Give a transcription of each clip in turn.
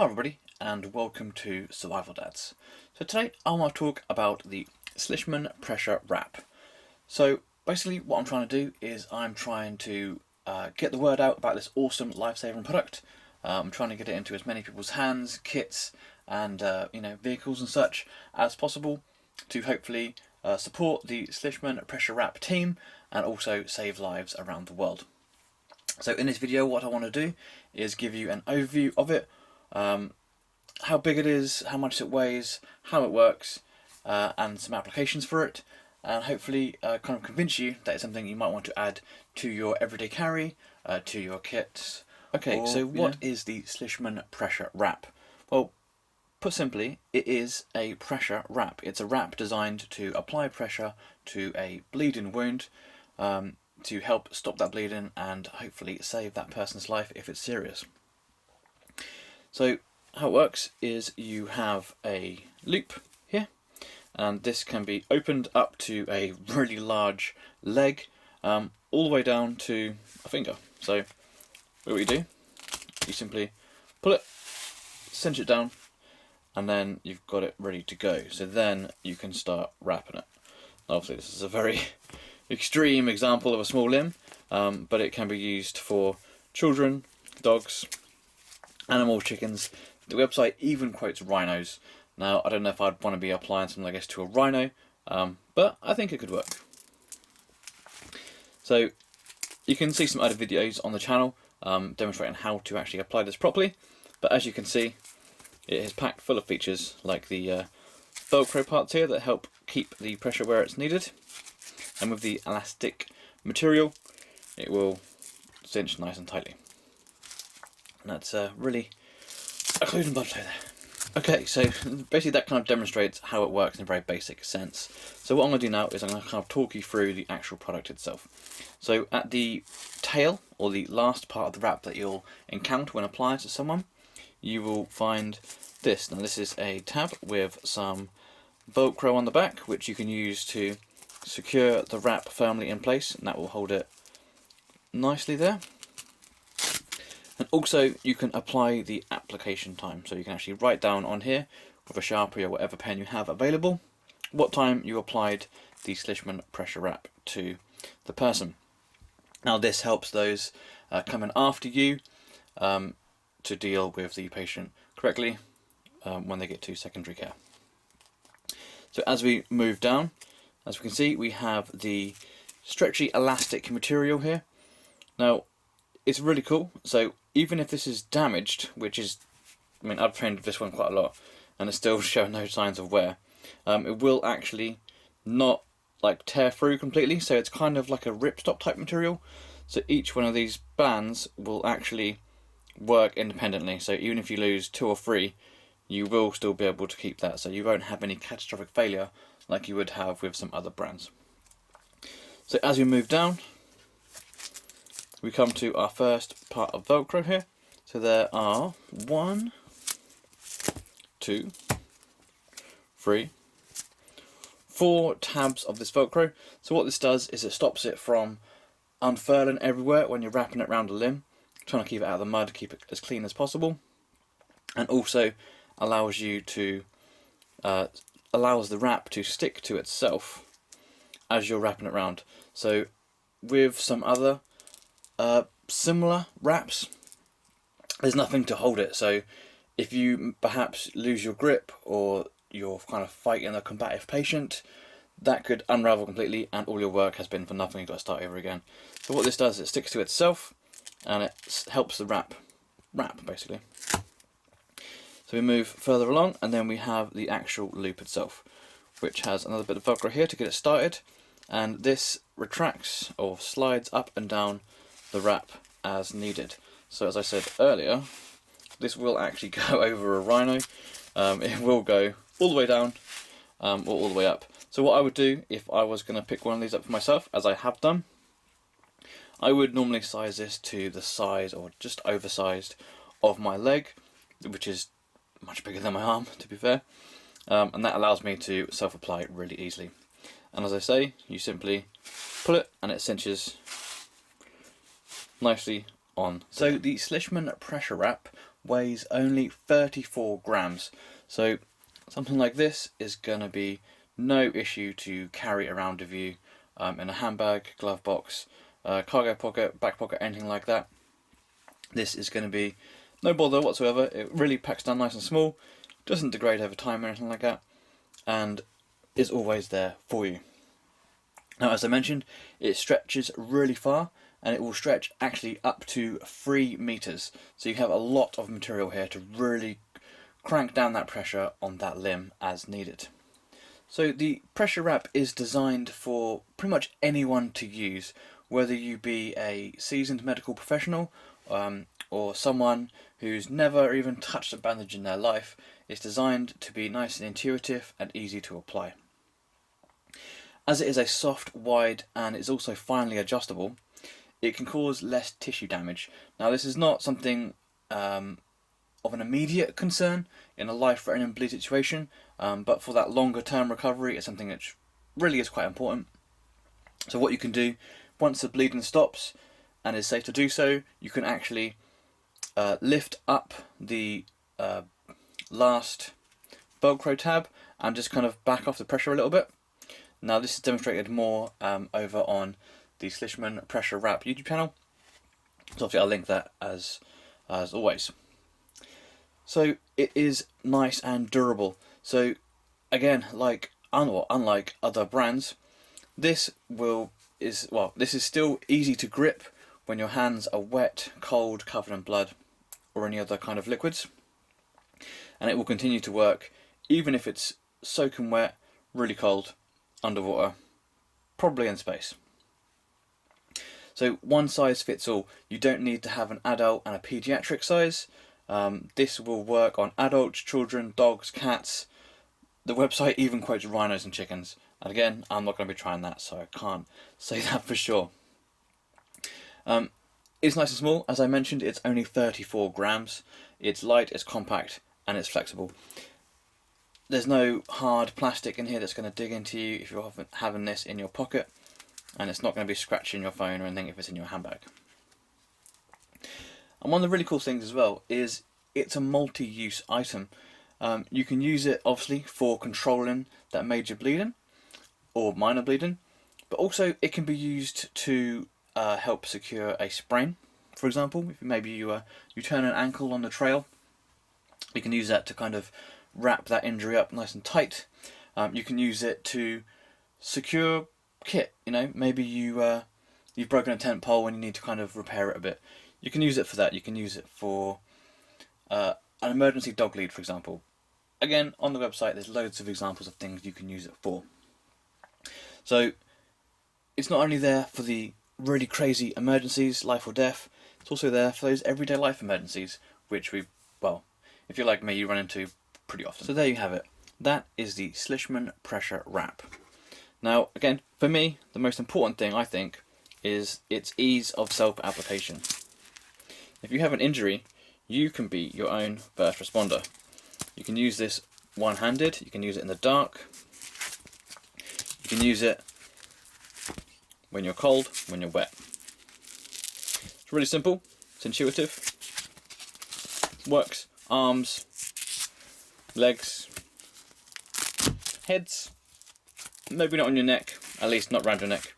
Hi everybody and welcome to Survival Dads. So today I want to talk about the Slishman Pressure Wrap. So basically what I'm trying to do is I'm trying to get the word out about this awesome life-saving product. I'm trying to get it into as many people's hands, kits and vehicles and such as possible to hopefully support the Slishman Pressure Wrap team and also save lives around the world. So in this video what I want to do is give you an overview of it, how big it is, how much it weighs, how it works, and some applications for it, and hopefully kind of convince you that it's something you might want to add to your everyday carry, to your kits. Okay, so what is the Slishman Pressure Wrap? Well, put simply, it is a pressure wrap. It's a wrap designed to apply pressure to a bleeding wound, to help stop that bleeding and hopefully save that person's life if it's serious. So how it works is you have a loop here, and this can be opened up to a really large leg, all the way down to a finger. So what you do, you simply pull it, cinch it down, and then you've got it ready to go. So then you can start wrapping it. Obviously this is a very extreme example of a small limb, but it can be used for children, dogs, animals, chickens. The website even quotes rhinos. Now I don't know if I'd want to be applying something like this to a rhino, but I think it could work. So you can see some other videos on the channel demonstrating how to actually apply this properly, but as you can see it is packed full of features like the Velcro parts here that help keep the pressure where it's needed, and with the elastic material it will cinch nice and tightly. And that's really a closing blood flow there. Okay, so basically that kind of demonstrates how it works in a very basic sense. So what I'm going to do now is I'm going to kind of talk you through the actual product itself. So at the tail, or the last part of the wrap that you'll encounter when applying to someone, you will find this. Now this is a tab with some Velcro on the back, which you can use to secure the wrap firmly in place, and that will hold it nicely there. And also you can apply the application time, so you can actually write down on here with a Sharpie or whatever pen you have available what time you applied the Slishman Pressure Wrap to the person. Now this helps those coming after you to deal with the patient correctly when they get to secondary care. So as we move down, as we can see, we have the stretchy elastic material here. Now it's really cool. So even if this is damaged, which is, I mean, I've trained with this one quite a lot and it's still showing no signs of wear, it will actually not like tear through completely, so it's kind of like a ripstop type material. So each one of these bands will actually work independently, so even if you lose 2 or 3 you will still be able to keep that, so you won't have any catastrophic failure like you would have with some other brands. So as we move down, we come to our first part of Velcro here. So there are 1, 2, 3, 4 tabs of this Velcro. So what this does is it stops it from unfurling everywhere when you're wrapping it around a limb, trying to keep it out of the mud, keep it as clean as possible, and also allows you to allows the wrap to stick to itself as you're wrapping it around. So with some other similar wraps, there's nothing to hold it, so if you perhaps lose your grip or you're kind of fighting a combative patient, that could unravel completely and all your work has been for nothing. You've got to start over again. So what this does, it sticks to itself and it helps the wrap basically. So we move further along and then we have the actual loop itself, which has another bit of Velcro here to get it started, and this retracts or slides up and down the wrap as needed. So as I said earlier, this will actually go over a rhino. It will go all the way down or all the way up. So what I would do if I was going to pick one of these up for myself, as I have done, I would normally size this to the size or just oversized of my leg, which is much bigger than my arm to be fair, and that allows me to self-apply really easily. And as I say, you simply pull it and it cinches nicely on. So the Slishman Pressure Wrap weighs only 34 grams. So something like this is going to be no issue to carry around with you in a handbag, glove box, cargo pocket, back pocket, anything like that. This is going to be no bother whatsoever. It really packs down nice and small, doesn't degrade over time or anything like that, and is always there for you. Now, as I mentioned, it stretches really far, and it will stretch actually up to 3 meters. So you have a lot of material here to really crank down that pressure on that limb as needed. So the pressure wrap is designed for pretty much anyone to use, whether you be a seasoned medical professional or someone who's never even touched a bandage in their life. It's designed to be nice and intuitive and easy to apply. As it is a soft, wide, and it's also finely adjustable, it can cause less tissue damage. Now, this is not something of an immediate concern in a life-threatening bleed situation, but for that longer-term recovery, it's something that really is quite important. So what you can do, once the bleeding stops, and is safe to do so, you can actually lift up the last Velcro tab and just kind of back off the pressure a little bit. Now, this is demonstrated more over on the Slishman Pressure Wrap YouTube channel, so obviously I'll link that as always. So it is nice and durable. So again, unlike other brands, this is still easy to grip when your hands are wet, cold, covered in blood, or any other kind of liquids, and it will continue to work even if it's soaking wet, really cold, underwater, probably in space. So one size fits all. You don't need to have an adult and a pediatric size. This will work on adults, children, dogs, cats. The website even quotes rhinos and chickens. And again, I'm not going to be trying that, so I can't say that for sure. It's nice and small. As I mentioned, it's only 34 grams. It's light, it's compact, and it's flexible. There's no hard plastic in here that's going to dig into you if you're having this in your pocket, and it's not going to be scratching your phone or anything if it's in your handbag. And one of the really cool things as well is it's a multi-use item. You can use it obviously for controlling that major bleeding or minor bleeding, but also it can be used to help secure a sprain. For example, if maybe you turn an ankle on the trail, you can use that to kind of wrap that injury up nice and tight. You can use it to secure kit. Maybe you've broken a tent pole and you need to kind of repair it a bit. You can use it for that. You can use it for an emergency dog lead, for example. Again, on the website there's loads of examples of things you can use it for. So it's not only there for the really crazy emergencies, life or death, it's also there for those everyday life emergencies, which if you're like me, you run into pretty often. So there you have it. That is the Slishman Pressure Wrap. Now, again, for me, the most important thing, I think, is its ease of self-application. If you have an injury, you can be your own first responder. You can use this one-handed, you can use it in the dark, you can use it when you're cold, when you're wet. It's really simple, it's intuitive, works, arms, legs, heads, maybe not on your neck, at least not around your neck,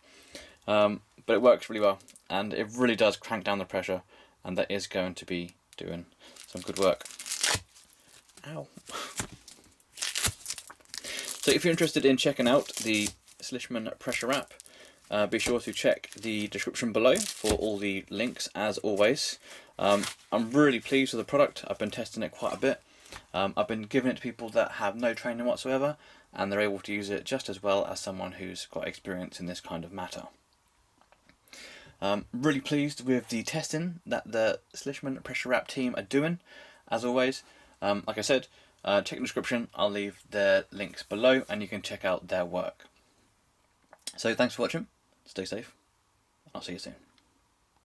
but it works really well, and it really does crank down the pressure, and that is going to be doing some good work. Ow. So if you're interested in checking out the Slishman Pressure Wrap, be sure to check the description below for all the links as always. I'm really pleased with the product. I've been testing it quite a bit. I've been giving it to people that have no training whatsoever, and they're able to use it just as well as someone who's got experience in this kind of matter. Really pleased with the testing that the Slishman Pressure Wrap team are doing, as always. Like I said, check the description, I'll leave their links below and you can check out their work. So thanks for watching, stay safe, I'll see you soon.